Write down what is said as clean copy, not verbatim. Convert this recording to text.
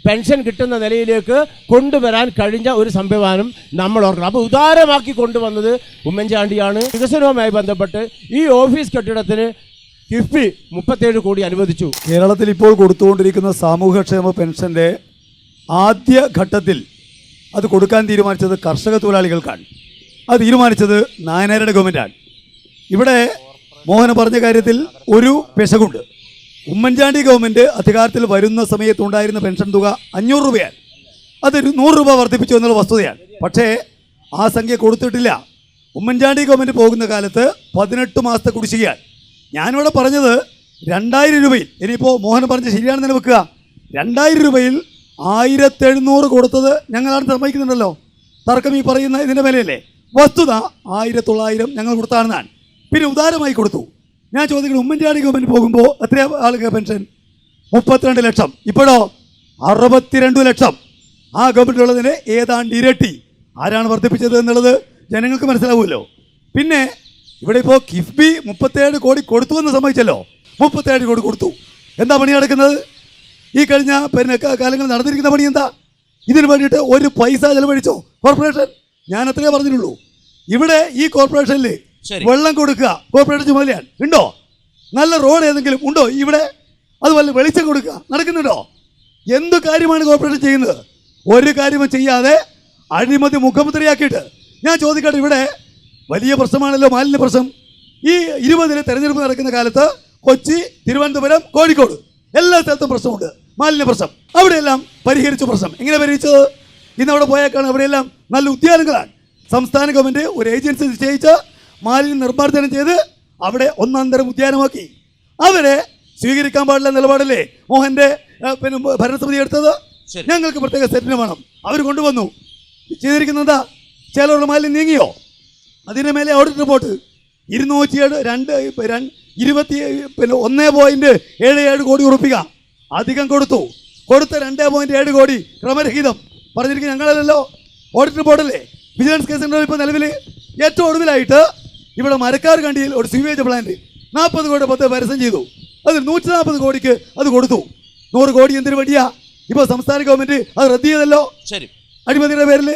Pension കിട്ടുന്ന നിലയിലേക്ക് കൊണ്ടുവരാൻ കഴിഞ്ഞ ഒരു സംവിധാനം നമ്മൾ ഓർക്കണം. അപ്പോൾ ഉദാരമാക്കി കൊണ്ടുവന്നത് ഉമ്മൻചാണ്ടിയാണ്. വികസനവുമായി ബന്ധപ്പെട്ട് ഈ ഓഫീസ് കെട്ടിടത്തിന് കിഫ്ബി 37 കോടി അനുവദിച്ചു. കേരളത്തിൽ ഇപ്പോൾ കൊടുത്തുകൊണ്ടിരിക്കുന്ന സാമൂഹ്യക്ഷേമ പെൻഷൻ്റെ ആദ്യ ഘട്ടത്തിൽ അത് കൊടുക്കാൻ തീരുമാനിച്ചത് കർഷക തൊഴിലാളികൾക്കാണ്. അത് തീരുമാനിച്ചത് നായനാരുടെ ഗവൺമെൻറ്റാണ്. ഇവിടെ മോഹന പറഞ്ഞ കാര്യത്തിൽ ഒരു പെശകുണ്ട്. ഉമ്മൻചാണ്ടി ഗവൺമെൻറ് അധികാരത്തിൽ വരുന്ന സമയത്തുണ്ടായിരുന്ന പെൻഷൻ തുക 500 രൂപയാണ്. അത് 100 രൂപ വർദ്ധിപ്പിച്ചു എന്നുള്ള വസ്തുതയാണ്. പക്ഷേ ആ സംഖ്യ കൊടുത്തിട്ടില്ല. ഉമ്മൻചാണ്ടി ഗവൺമെൻറ് പോകുന്ന കാലത്ത് 18 മാസത്തെ കുടിശ്ശികയാണ്. ഞാനിവിടെ പറഞ്ഞത് 2000 രൂപയിൽ, ഇനിയിപ്പോൾ മോഹൻ പറഞ്ഞ് ശരിയാണെന്ന് വെക്കുക, 2000 രൂപയിൽ 1700 കൊടുത്തത് ഞങ്ങളാണ് സമ്മതിക്കുന്നുണ്ടല്ലോ. തർക്കം ഈ പറയുന്ന ഇതിൻ്റെ വിലയല്ലേ? വസ്തുത 1900 ഞങ്ങൾ കൊടുത്താണെന്നാണ്. പിന്നെ ഉദാരമായി കൊടുത്തു. ഞാൻ ചോദിക്കുന്നത്, ഉമ്മൻചാണ്ടി ഗവൺമെൻറ് പോകുമ്പോൾ എത്ര ആൾക്ക് പെൻഷൻ? 32 ലക്ഷം. ഇപ്പോഴോ 62 ലക്ഷം. ആ ഗവൺമെൻറ്റുള്ളതിന് ഏതാണ്ട് ഇരട്ടി. ആരാണ് വർദ്ധിപ്പിച്ചത് എന്നുള്ളത് ജനങ്ങൾക്ക് മനസ്സിലാവുമല്ലോ. പിന്നെ ഇവിടെ ഇപ്പോൾ കിഫ്ബി 37 കോടി കൊടുത്തു എന്ന് സമ്മതിച്ചല്ലോ. 37 കോടി കൊടുത്തു. എന്താ പണി നടക്കുന്നത്? ഈ കഴിഞ്ഞ കാലങ്ങൾ നടന്നിരിക്കുന്ന പണി എന്താ? ഇതിന് വേണ്ടിയിട്ട് ഒരു പൈസ ചെലവഴിച്ചോ കോർപ്പറേഷൻ? ഞാൻ അത്രയേ പറഞ്ഞിട്ടുള്ളൂ. ഇവിടെ ഈ കോർപ്പറേഷനിൽ വെള്ളം കൊടുക്കുക കോർപ്പറേഷൻ ചുമതലയാണ്. ഉണ്ടോ? നല്ല റോഡ് ഏതെങ്കിലും ഉണ്ടോ ഇവിടെ? അതുപോലെ വെളിച്ചം കൊടുക്കുക നടക്കുന്നുണ്ടോ? എന്തു കാര്യമാണ് കോർപ്പറേഷൻ ചെയ്യുന്നത്? ഒരു കാര്യവും ചെയ്യാതെ അഴിമതി മുഖമുദ്രയാക്കിയിട്ട്. ഞാൻ ചോദിക്കട്ടെ, ഇവിടെ വലിയ പ്രശ്നമാണല്ലോ മാലിന്യ പ്രശ്നം. ഈ 20 തെരഞ്ഞെടുപ്പ് നടക്കുന്ന കാലത്ത് കൊച്ചി, തിരുവനന്തപുരം, കോഴിക്കോട് എല്ലാ സ്ഥലത്തും പ്രശ്നമുണ്ട്, മാലിന്യ പ്രശ്നം. അവിടെയെല്ലാം പരിഹരിച്ച പ്രശ്നം എങ്ങനെ പരിഹരിച്ചത്? ഇന്നവിടെ പോയേക്കാണ്. അവിടെയെല്ലാം നല്ല ഉദ്യാനങ്ങളാണ്. സംസ്ഥാന ഗവൺമെൻറ് ഒരു ഏജൻസി നിശ്ചയിച്ച് മാലിന്യം നിർമ്മാർജ്ജനം ചെയ്ത് അവിടെ ഒന്നാന്തരം ഉദ്യാനമാക്കി. അവരെ സ്വീകരിക്കാൻ പാടില്ല നിലപാടല്ലേ മോഹൻ്റെ പിന്നെ ഭരണസമിതി എടുത്തത്? ഞങ്ങൾക്ക് പ്രത്യേക സെറ്റിന് വേണം. അവർ കൊണ്ടുവന്നു. ചെയ്തിരിക്കുന്നതാ? ചിലരുടെ മാലിന്യം നീങ്ങിയോ? അതിൻ്റെ മേലെ ഓഡിറ്റ് റിപ്പോർട്ട് 1.77 കോടി ഉറപ്പിക അധികം കൊടുത്ത 2.7 കോടി ക്രമരഹിതം പറഞ്ഞിരിക്കുന്നത് ഞങ്ങളല്ലല്ലോ, ഓഡിറ്റ് റിപ്പോർട്ടല്ലേ. വിജിലൻസ് കേസുണ്ടോ ഇപ്പോൾ നിലവിൽ? ഏറ്റവും ഒടുവിലായിട്ട് ഇവിടെ മരക്കാർ കണ്ടിയിൽ ഒരു സ്വീവേജ് പ്ലാന്റ് 40 കോടി 10 പരസ്യം ചെയ്തു. അത് 140 കോടിക്ക് അത് കൊടുത്തു. 100 കോടി എന്തിനു വേണ്ടിയാ? ഇപ്പോൾ സംസ്ഥാന ഗവൺമെൻറ് അത് റദ്ദ് ചെയ്തല്ലോ, അഴിമതിയുടെ പേരിൽ.